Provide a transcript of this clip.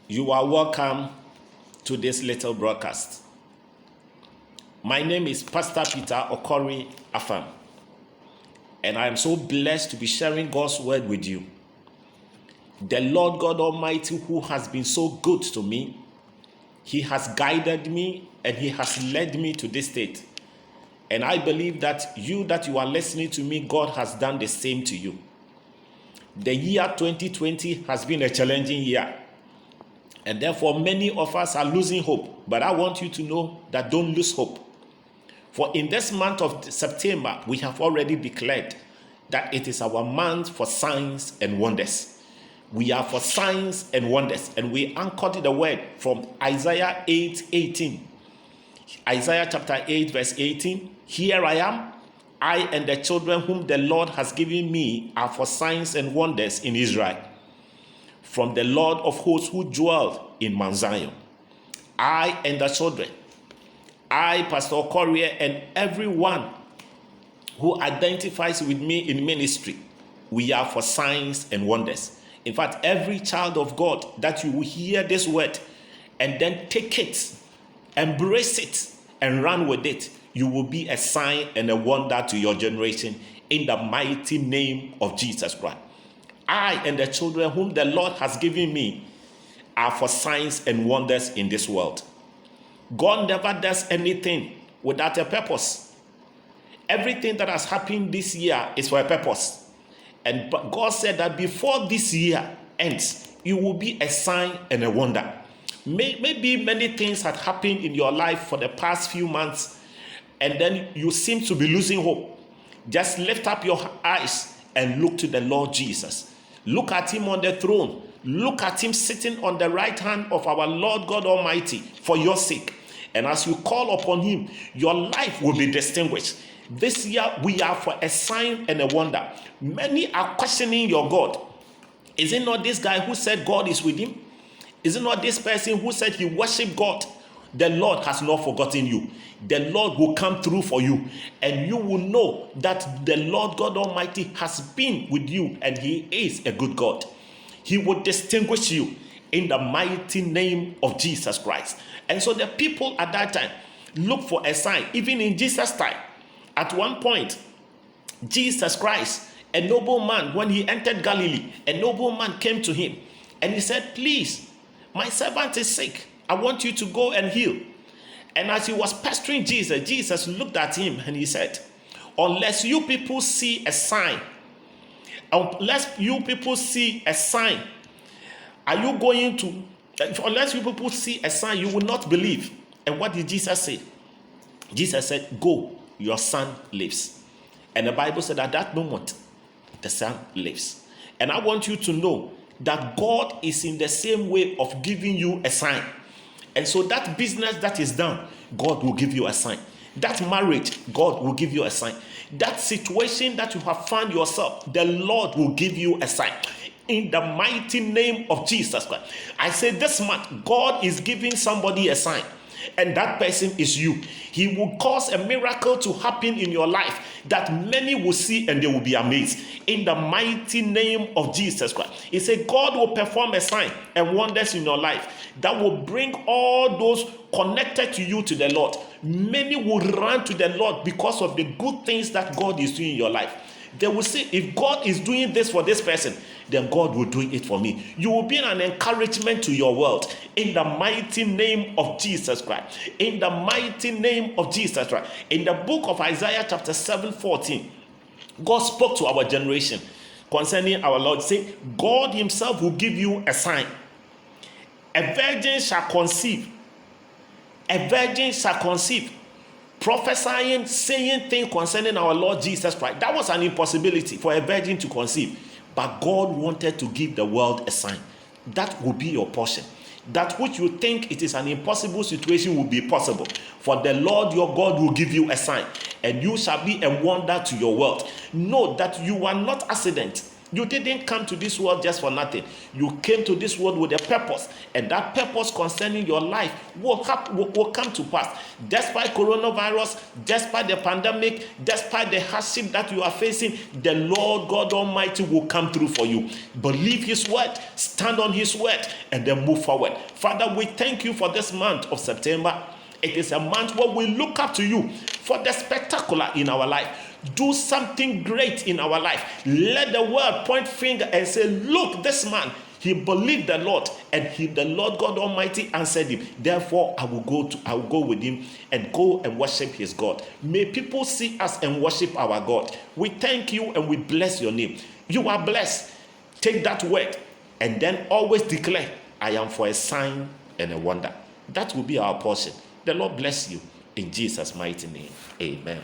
You are welcome to this little broadcast. My name is Pastor Peter Okori Afam, and I am so blessed to be sharing God's word with you. The Lord God Almighty, who has been so good to me, He has guided me and He has led me to this state. And I believe that you are listening to me, God has done the same to you. The year 2020 has been a challenging year. And therefore, many of us are losing hope. But I want you to know that don't lose hope. For in this month of September, we have already declared that it is our month for signs and wonders. We are for signs and wonders. And we anchored the word from Isaiah 8:18. Isaiah chapter 8, verse 18. Here I am. I and the children whom the Lord has given me are for signs and wonders in Israel, from the Lord of hosts who dwelled in Mount Zion. I and the children, I, Pastor Okori, and everyone who identifies with me in ministry, we are for signs and wonders. In fact, every child of God that you will hear this word and then take it, embrace it, and run with it, you will be a sign and a wonder to your generation in the mighty name of Jesus Christ. I and the children whom the Lord has given me are for signs and wonders in this world. God never does anything without a purpose. Everything that has happened this year is for a purpose. And God said that before this year ends, you will be a sign and a wonder. Maybe many things had happened in your life for the past few months, and then you seem to be losing hope. Just lift up your eyes and look to the Lord Jesus. Look at Him on the throne. Look at Him sitting on the right hand of our Lord God Almighty for your sake. And as you call upon Him, your life will be distinguished. This year we are for a sign and a wonder. Many are questioning your God. Is it not this guy who said God is with him? Is it not this person who said he worshiped God? The Lord has not forgotten you. The Lord will come through for you, and you will know that the Lord God Almighty has been with you, and He is a good God. He will distinguish you in the mighty name of Jesus Christ. And so the people at that time look for a sign. Even in Jesus' time, at one point, Jesus Christ, a nobleman, when He entered Galilee, a nobleman came to Him and he said, "Please, my servant is sick. I want you to go and heal." And as he was pestering Jesus, Jesus looked at him and He said, unless you people see a sign, unless you people see a sign, unless you people see a sign, you will not believe. And what did Jesus say? Jesus said, "Go, your son lives." And the Bible said at that moment, the son lives. And I want you to know that God is in the same way of giving you a sign. And so that business that is done, God will give you a sign. That marriage, God will give you a sign. That situation that you have found yourself, the Lord will give you a sign. In the mighty name of Jesus Christ. I say this month, God is giving somebody a sign. And that person is you. He will cause a miracle to happen in your life that many will see and they will be amazed. In the mighty name of Jesus Christ. He said God will perform a sign and wonders in your life that will bring all those connected to you to the Lord. Many will run to the Lord because of the good things that God is doing in your life. They will say, if God is doing this for this person, then God will do it for me. You will be an encouragement to your world in the mighty name of Jesus Christ. In the mighty name of Jesus Christ. In the book of Isaiah chapter 7:14, God spoke to our generation concerning our Lord. Say, God Himself will give you a sign. A virgin shall conceive. A virgin shall conceive. Prophesying, saying things concerning our Lord Jesus Christ. That was an impossibility for a virgin to conceive. But God wanted to give the world a sign. That will be your portion. That which you think it is an impossible situation will be possible. For the Lord your God will give you a sign. And you shall be a wonder to your world. Know that you are not accident. You didn't come to this world just for nothing. You came to this world with a purpose, and that purpose concerning your life will come to pass. Despite coronavirus, despite the pandemic, despite the hardship that you are facing, the Lord God Almighty will come through for you. Believe His word, stand on His word, and then move forward. Father, we thank you for this month of September. It is a month where we look up to you for the spectacular in our life. Do something great in our life. Let the world point finger and say, look, this man, he believed the Lord, and the Lord God Almighty answered him. Therefore, I will go with him and go and worship his God. May people see us and worship our God. We thank you and we bless your name. You are blessed. Take that word and then always declare, I am for a sign and a wonder. That will be our portion. The Lord bless you in Jesus' mighty name. Amen.